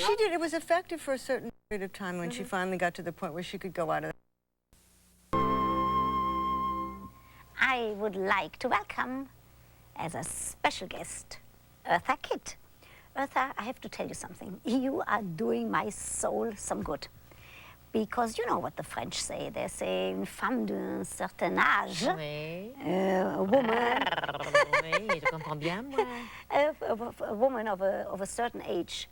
she did. It was effective for a certain period of time when she finally got to the point where she could go out of. I would like to welcome, as a special guest, Eartha Kitt. Eartha, I have to tell you something. You are doing my soul some good. Because you know what the French say. They say, une femme d'un certain âge, Oui. A woman, Oui, je comprends bien, moi. a woman of a certain age.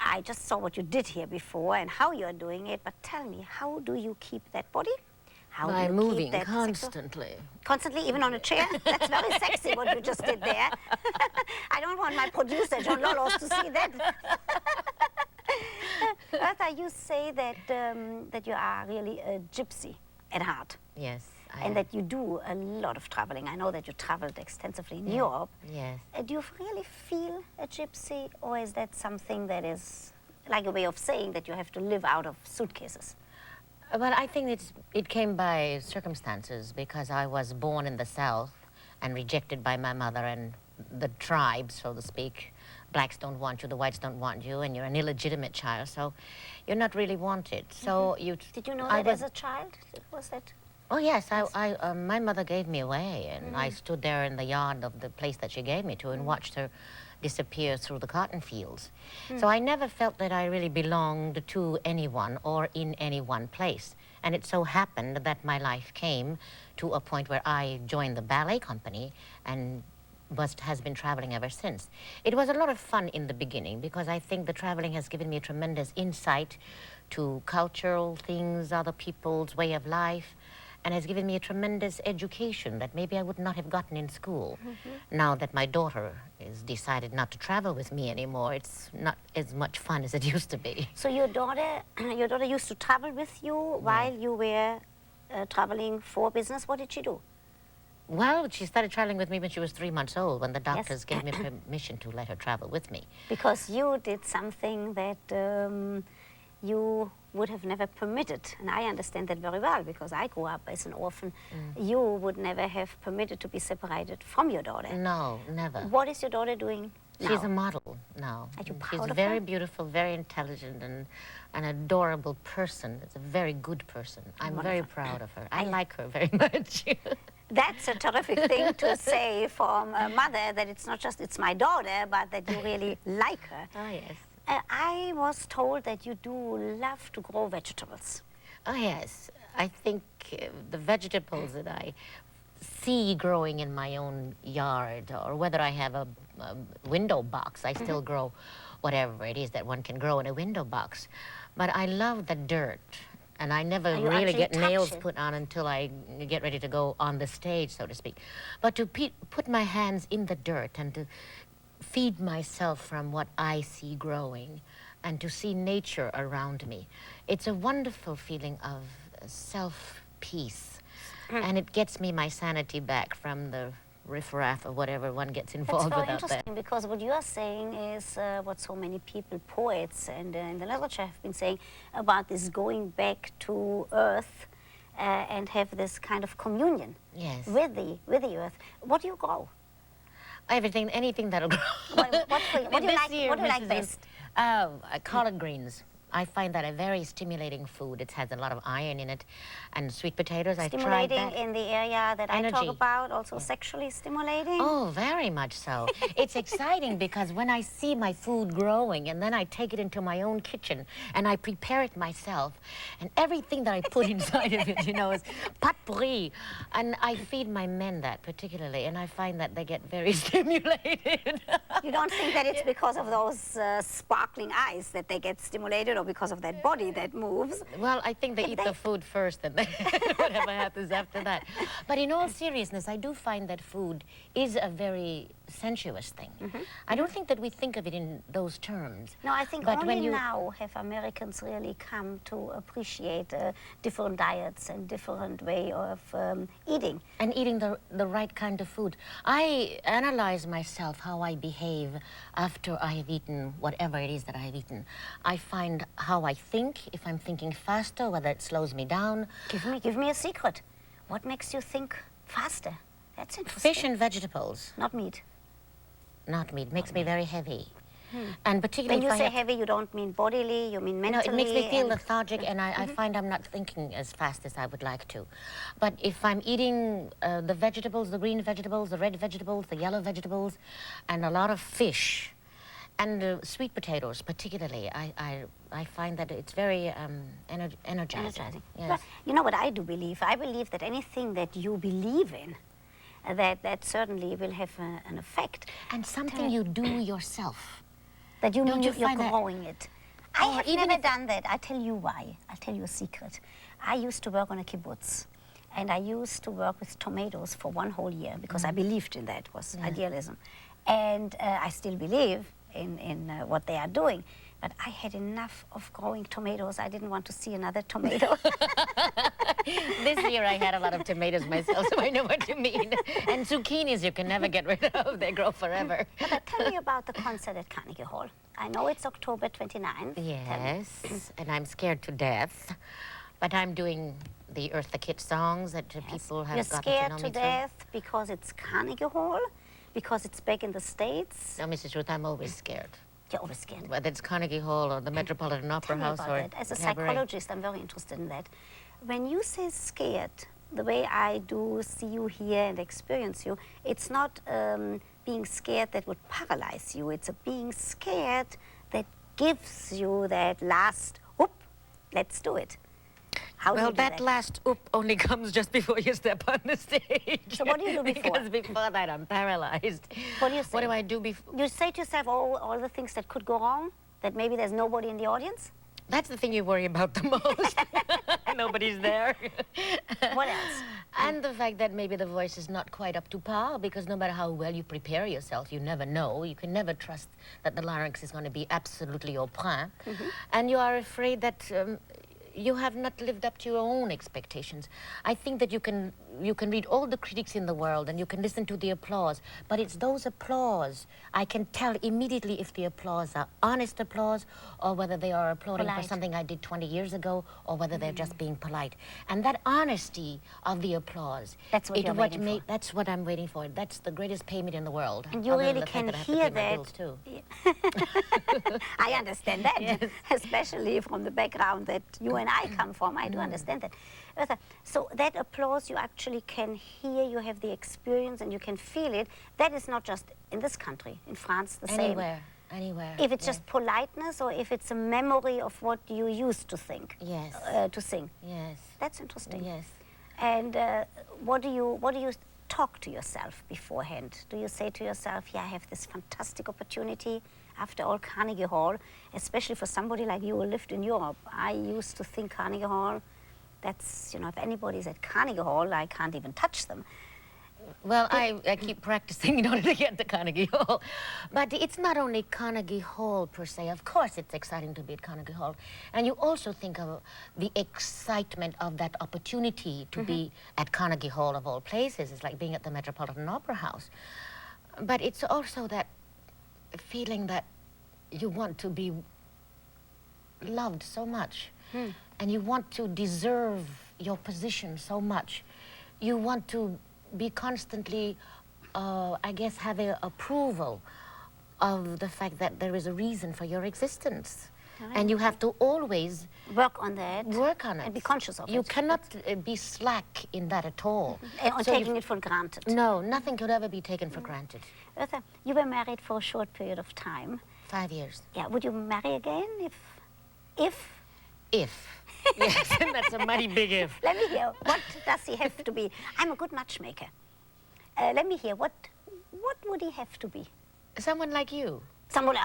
I just saw what you did here before and how you're doing it, but tell me, how do you keep that body? How By do you moving keep that constantly. Constantly, even on a chair? That's very sexy what you just did there. I don't want my producer, John Lolos, to see that. Eartha, you say that, that you are really a gypsy at heart. Yes, I And am. that you do a lot of traveling. I know that you traveled extensively in Europe. Yes. Do you really feel a gypsy, or is that something that is like a way of saying that you have to live out of suitcases? Well, I think it came by circumstances because I was born in the South and rejected by my mother and the tribe, so to speak. Blacks don't want you, the whites don't want you, and you're an illegitimate child, so you're not really wanted. So Did you know that as a child? Was that? Oh yes, my mother gave me away, and I stood there in the yard of the place that she gave me to and watched her disappear through the cotton fields. So I never felt that I really belonged to anyone or in any one place. And it so happened that my life came to a point where I joined the ballet company and has been traveling ever since. It was a lot of fun in the beginning because I think the traveling has given me a tremendous insight to cultural things, other people's way of life, and has given me a tremendous education that maybe I would not have gotten in school. Now that my daughter has decided not to travel with me anymore, it's not as much fun as it used to be. So your daughter used to travel with you while you were traveling for business. What did she do? Well, she started traveling with me when she was 3 months old, when the doctors gave me permission to let her travel with me. Because you did something that you would have never permitted. And I understand that very well, because I grew up as an orphan. You would never have permitted to be separated from your daughter. No, never. What is your daughter doing now? She's a model now. Are you proud She's of very her? beautiful, very intelligent, and an adorable person. It's a very good person. I'm very proud of her. I like her very much. That's a terrific thing to say from a mother, that it's not just it's my daughter, but that you really like her. Oh, yes. I was told that you do love to grow vegetables. Oh, yes. I think the vegetables that I see growing in my own yard, or whether I have a window box, I still grow whatever it is that one can grow in a window box. But I love the dirt. And I never really get nails put on until I get ready to go on the stage, so to speak. But to put my hands in the dirt and to feed myself from what I see growing and to see nature around me, it's a wonderful feeling of self-peace. And it gets me my sanity back from the riffraff or whatever one gets involved with out there. That's very interesting, because what you are saying is what so many people, poets and in the literature, have been saying about this going back to earth and have this kind of communion with the earth. What do you grow? Everything, anything that'll grow. What do you like best? Collard greens. I find that a very stimulating food. It has a lot of iron in it. And sweet potatoes, I tried that. Stimulating in the area that I talk about, also sexually stimulating? Oh, very much so. It's exciting because when I see my food growing and then I take it into my own kitchen and I prepare it myself, and everything that I put inside of it, you know, is potpourri. And I feed my men that particularly, and I find that they get very stimulated. You don't think that it's because of those sparkling eyes that they get stimulated, or because of that body that moves? Well, I think they eat the food first and then whatever happens after that. But in all seriousness, I do find that food is a very sensuous thing. I don't think that we think of it in those terms. No, I think only now have Americans really come to appreciate different diets and different way of eating. And eating the right kind of food. I analyze myself, how I behave after I have eaten whatever it is that I have eaten. I find how I think, if I'm thinking faster, whether it slows me down. Give me a secret. What makes you think faster? That's interesting. Fish and vegetables. Not meat. Not meat. Makes me very heavy. And particularly When you if I say have, heavy, you don't mean bodily, you mean mentally. no, it makes me feel and- lethargic, and I find I'm not thinking as fast as I would like to. But if I'm eating the vegetables, the green vegetables, the red vegetables, the yellow vegetables, and a lot of fish, and sweet potatoes particularly, I find that it's very energizing. Energizing. Yes. Well, you know what I do believe? I believe that anything that you believe in, that certainly will have an effect. And something you do yourself. That you Don't mean you you're find that- growing it. I Or have even never if- done that. I'll tell you why. I'll tell you a secret. I used to work on a kibbutz, and I used to work with tomatoes for 1 whole year because I believed in that, was idealism. And I still believe in what they are doing. But I had enough of growing tomatoes. I didn't want to see another tomato. This year I had a lot of tomatoes myself, so I know what you mean. And zucchinis you can never get rid of. They grow forever. But tell me about the concert at Carnegie Hall. I know it's October 29th. Tell me. Yes, and I'm scared to death. But I'm doing the Eartha Kitt songs that people have You're gotten scared to know to me death because it's Carnegie Hall? Because it's back in the States? through. No, Mrs. Ruth, I'm always scared. You're always scared. Whether it's Carnegie Hall or the Metropolitan Opera Tell me House about or that. As a cabaret. psychologist, I'm very interested in that. When you say scared, the way I do see you, hear, and experience you, it's not being scared that would paralyze you. It's a being scared that gives you that last, whoop, let's do it. How do Well, you do that last oop only comes just before you step on the stage. So what do you do before? Because before that, I'm paralyzed. What do you say? What do I do before? You say to yourself all the things that could go wrong, that maybe there's nobody in the audience? That's the thing you worry about the most. Nobody's there. What else? And the fact that maybe the voice is not quite up to par, because no matter how well you prepare yourself, you never know. You can never trust that the larynx is going to be absolutely au point. And you are afraid that you have not lived up to your own expectations. I think that you can read all the critics in the world and you can listen to the applause, but it's those applause. I can tell immediately if the applause are honest applause or whether they are applauding Polite. for something I did 20 years ago or whether they're just being polite. And that honesty of the applause, That's what you're waiting for. that's what I'm waiting for. That's the greatest payment in the world. And you other than really the fact can that I have to hear pay my that. bills too. I understand that, especially from the background that you and I come from. I do understand that. Eartha, so that applause you actually can hear, you have the experience and you can feel it. That is not just in this country, in France the same. Anywhere. If it's yeah. just politeness or if it's a memory of what you used to think, Yes. to sing. Yes. That's interesting. Yes. And what do you talk to yourself beforehand? Do you say to yourself, yeah, I have this fantastic opportunity? After all, Carnegie Hall, especially for somebody like you who lived in Europe, I used to think Carnegie Hall, that's, you know, if anybody's at Carnegie Hall, I can't even touch them. Well, I keep practicing in order to get to Carnegie Hall. But it's not only Carnegie Hall, per se. Of course, it's exciting to be at Carnegie Hall. And you also think of the excitement of that opportunity to be at Carnegie Hall, of all places. It's like being at the Metropolitan Opera House. But it's also that feeling that you want to be loved so much. And you want to deserve your position so much. You want to be constantly, I guess, having approval of the fact that there is a reason for your existence. And you have to always Work on that. work on it. And be conscious of You it. cannot be slack in that at all. And So taking it for granted. No, nothing could ever be taken for granted. Eartha, you were married for a short period of time. 5 years. Yeah, would you marry again if? If. Yes, and that's a mighty big if. Let me hear, what does he have to be? I'm a good matchmaker. Let me hear, what would he have to be? Someone like you. Someone,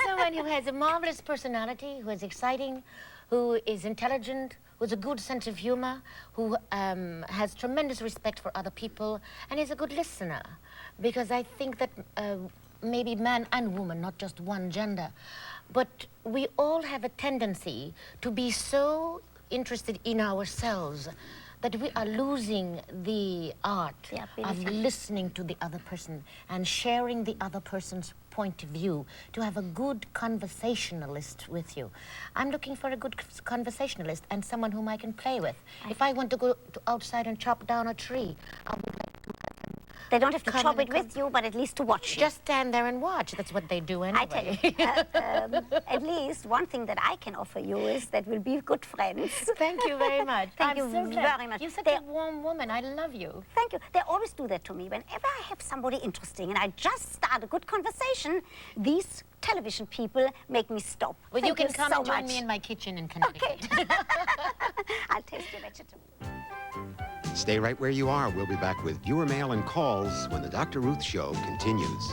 Someone who has a marvelous personality, who is exciting, who is intelligent, who has a good sense of humor, who has tremendous respect for other people, and is a good listener. Because I think that maybe man and woman, not just one gender, but we all have a tendency to be so interested in ourselves that we are losing the art The of ability. listening to the other person and sharing the other person's point of view, to have a good conversationalist with you. I'm looking for a good conversationalist and someone whom I can play with. If I want to go outside and chop down a tree, I would like to have him They don't have to Come chop and it with you, but at least to watch you. Just stand there and watch. That's what they do anyway. I tell you, at least one thing that I can offer you is that we'll be good friends. Thank you very much. Thank I'm you so glad. very much. You're such They- a warm woman. I love you. Thank you. They always do that to me. Whenever I have somebody interesting and I just start a good conversation, these television people make me stop. Well, Thank you can come so and join much. me in my kitchen in Connecticut. Okay. I'll taste your vegetable. Stay right where you are. We'll be back with viewer mail and calls when the Dr. Ruth Show continues.